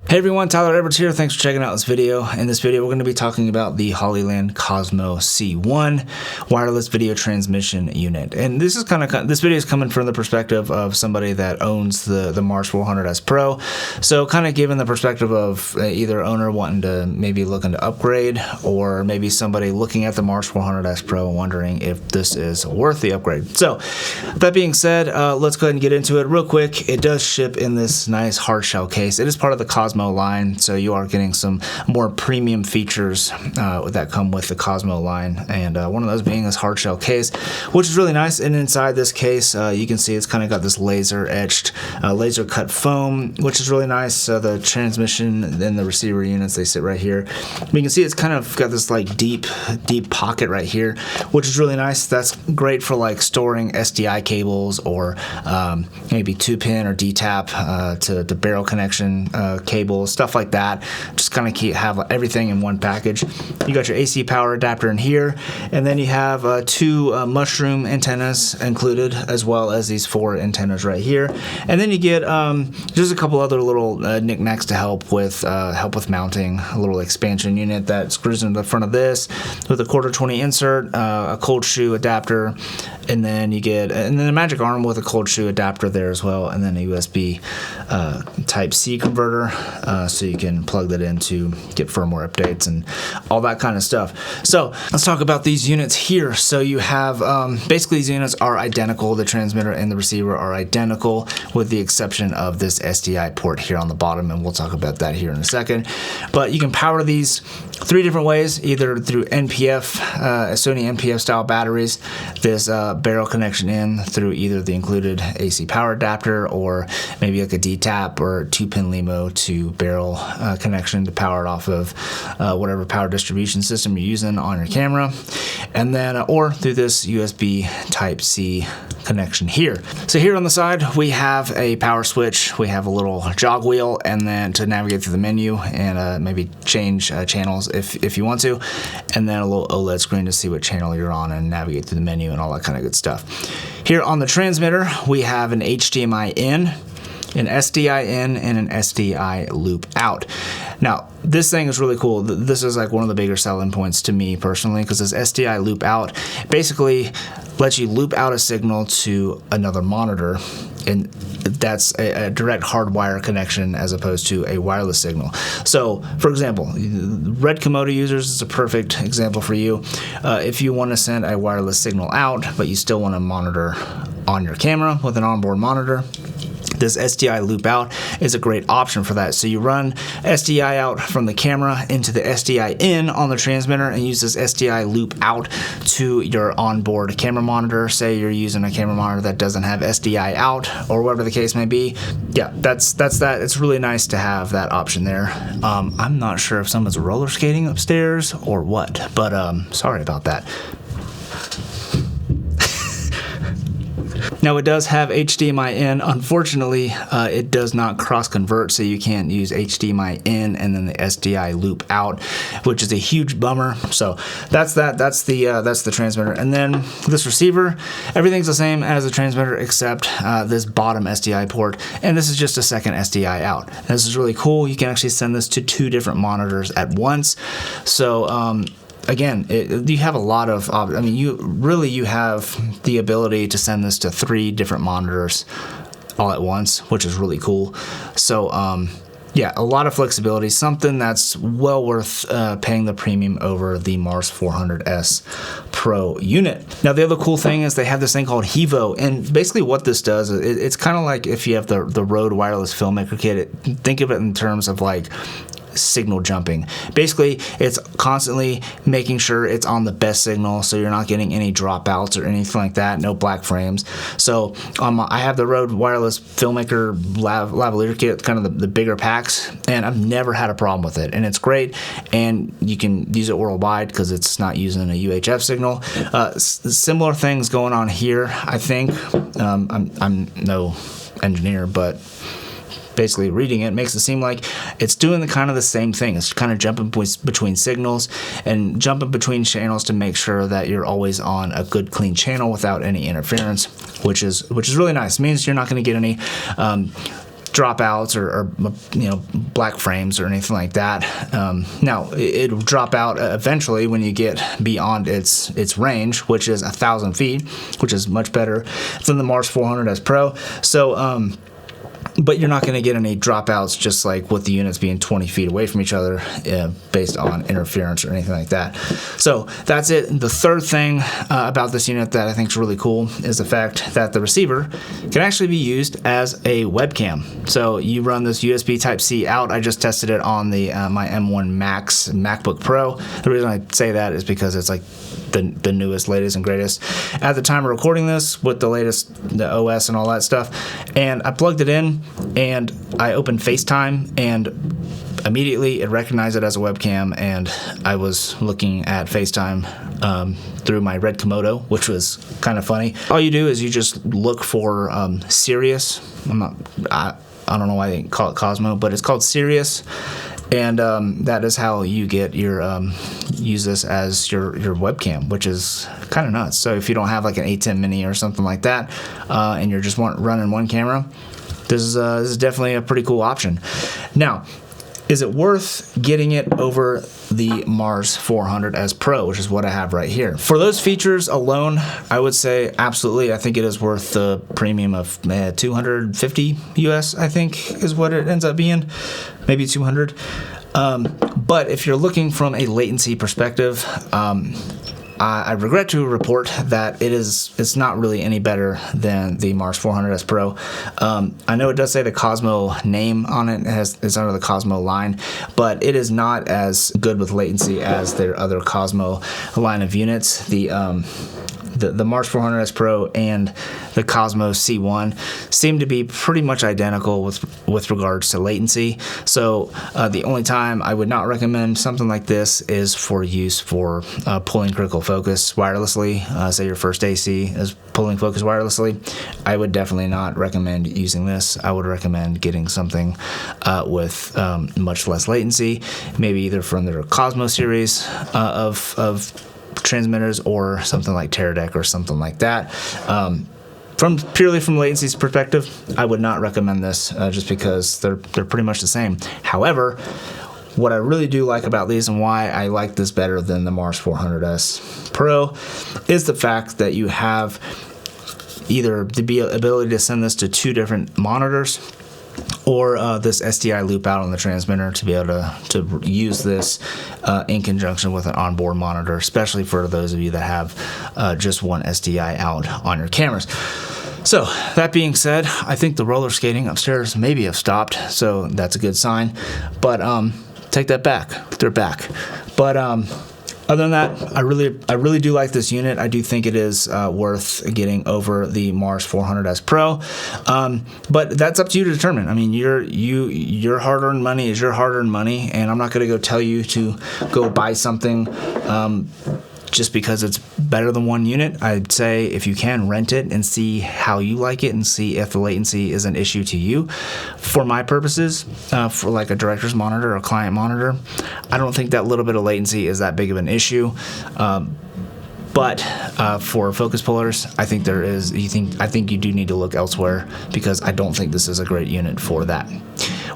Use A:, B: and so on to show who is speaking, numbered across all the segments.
A: Hey everyone, Tyler Edwards here. Thanks for checking out this video. In this video, we're going to be talking about the Hollyland Cosmo C1 wireless video transmission unit. And this video is coming from the perspective of somebody that owns the Mars 400S Pro. So kind of given the perspective of either owner wanting to maybe looking to upgrade, or maybe somebody looking at the Mars 400S Pro and wondering if this is worth the upgrade. So that being said, let's go ahead and get into it real quick. It does ship in this nice hard shell case. It is part of the Cosmo line, so you are getting some more premium features that come with the Cosmo line, and one of those being this hard shell case, which is really nice. And inside this case, you can see it's kind of got this laser etched, laser cut foam, which is really nice. The transmission and the receiver units, they sit right here. You can see it's kind of got this like deep pocket right here, which is really nice. That's great for like storing SDI cables, or maybe 2-pin or D-tap to barrel connection cables, stuff like that. Just kind of have everything in one package. You got your AC power adapter in here, and then you have two mushroom antennas included, as well as these 4 antennas right here. And then you get just a couple other little knickknacks to help with mounting. A little expansion unit that screws into the front of this with a 1/4-20 insert, a cold shoe adapter, and then you get a magic arm with a cold shoe adapter there as well, and then a USB Type-C converter, so you can plug that in to get firmware updates and all that kind of stuff. So let's talk about these units here. So you have basically these units are identical. The transmitter and the receiver are identical, with the exception of this SDI port here on the bottom, and we'll talk about that here in a second. But you can power these 3 different ways, either through NPF, Sony NPF style batteries, this barrel connection in through either the included AC power adapter, or maybe like a D-tap or 2-pin LEMO to barrel connection to power it off of whatever power distribution system you're using on your camera, and then or through this USB Type-C connection here. So here on the side we have a power switch, we have a little jog wheel, and then to navigate through the menu and maybe change channels if you want to, and then a little OLED screen to see what channel you're on and navigate through the menu and all that kind of good stuff. Here on the transmitter we have an HDMI In, an SDI In, and an SDI Loop Out. Now this thing is really cool. This is like one of the bigger selling points to me personally, because this SDI Loop Out basically lets you loop out a signal to another monitor, and that's a direct hardwire connection as opposed to a wireless signal. So for example, Red Komodo users is a perfect example for you. If you want to send a wireless signal out but you still want to monitor on your camera with an onboard monitor, this SDI Loop Out is a great option for that. So you run SDI out from the camera into the SDI In on the transmitter, and use this SDI Loop Out to your onboard camera monitor. Say you're using a camera monitor that doesn't have SDI out, or whatever the case may be. Yeah, that's that. It's really nice to have that option there. I'm not sure if someone's roller skating upstairs or what, but sorry about that. Now it does have HDMI In. Unfortunately, it does not cross convert, so you can't use HDMI In and then the SDI Loop Out, which is a huge bummer. So that's that. That's the transmitter. And then this receiver, everything's the same as the transmitter except this bottom SDI port, and this is just a second SDI out. And this is really cool. You can actually send this to 2 different monitors at once. So again, you have a lot of, I mean, you have the ability to send this to 3 different monitors all at once, which is really cool. So yeah, a lot of flexibility, something that's well worth paying the premium over the Mars 400S Pro unit. Now the other cool thing is they have this thing called Hevo, and basically what this does, it's kind of like if you have the Rode wireless filmmaker kit. Think of it in terms of like signal jumping. Basically, it's constantly making sure it's on the best signal, so you're not getting any dropouts or anything like that, no black frames. So I have the Rode wireless filmmaker lavalier kit, kind of the bigger packs, and I've never had a problem with it, and it's great, and you can use it worldwide because it's not using a UHF signal. Similar things going on here, I think. I'm no engineer, but basically reading it makes it seem like it's doing the same thing. It's kind of jumping between signals and jumping between channels to make sure that you're always on a good clean channel without any interference, which is really nice. It means you're not going to get any dropouts or you know, black frames or anything like that. Now it'll drop out eventually when you get beyond its range, which is 1,000 feet, which is much better than the Mars 400S Pro. So but you're not going to get any dropouts just like with the units being 20 feet away from each other based on interference or anything like that. So that's it. The third thing about this unit that I think is really cool is the fact that the receiver can actually be used as a webcam. So you run this USB Type-C out. I just tested it on the my M1 Max MacBook Pro. The reason I say that is because it's like the newest, latest, and greatest at the time of recording this with the latest, the OS and all that stuff. And I plugged it in and I opened FaceTime, and immediately it recognized it as a webcam, and I was looking at FaceTime through my red Komodo, which was kind of funny. All you do is you just look for Sirius. I don't know why they call it Cosmo, but it's called Sirius. And that is how you get your use this as your webcam, which is kind of nuts. So if you don't have like an A10 Mini or something like that, and you're just running one camera, this is definitely a pretty cool option. Now, is it worth getting it over the Mars 400S Pro, which is what I have right here? For those features alone, I would say absolutely. I think it is worth the premium of $250 US, I think is what it ends up being, maybe 200. But if you're looking from a latency perspective, I regret to report that it's not really any better than the Mars 400S Pro. I know it does say the Cosmo name on it. It's under the Cosmo line, but it is not as good with latency as their other Cosmo line of units. The Mars 400S Pro and the Cosmo C1 seem to be pretty much identical with regards to latency. So the only time I would not recommend something like this is for use for pulling critical focus wirelessly. Say your first AC is pulling focus wirelessly. I would definitely not recommend using this. I would recommend getting something with much less latency, maybe either from their Cosmo series of transmitters or something like Teradek or something like that. Purely from latency's perspective, I would not recommend this just because they're pretty much the same. However, what I really do like about these and why I like this better than the Mars 400S Pro is the fact that you have either the ability to send this to two different monitors, or this SDI Loop Out on the transmitter to be able to use this in conjunction with an onboard monitor, especially for those of you that have just one SDI out on your cameras. So that being said, I think the roller skating upstairs maybe have stopped, so that's a good sign. But take that back, they're back. But other than that, I really do like this unit. I do think it is worth getting over the Mars 400S Pro, but that's up to you to determine. I mean, your hard-earned money is your hard-earned money, and I'm not going to go tell you to go buy something just because it's better than one unit. I'd say if you can, rent it and see how you like it and see if the latency is an issue to you. For my purposes, for like a director's monitor or client monitor, I don't think that little bit of latency is that big of an issue. But for focus pullers, I think there is. I think you do need to look elsewhere because I don't think this is a great unit for that.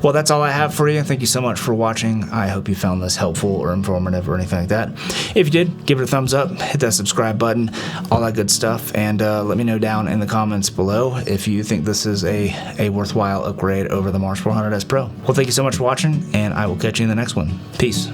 A: Well, that's all I have for you. Thank you so much for watching. I hope you found this helpful or informative or anything like that. If you did, give it a thumbs up, hit that subscribe button, all that good stuff, and let me know down in the comments below if you think this is a worthwhile upgrade over the Mars 400S Pro. Well, thank you so much for watching, and I will catch you in the next one. Peace.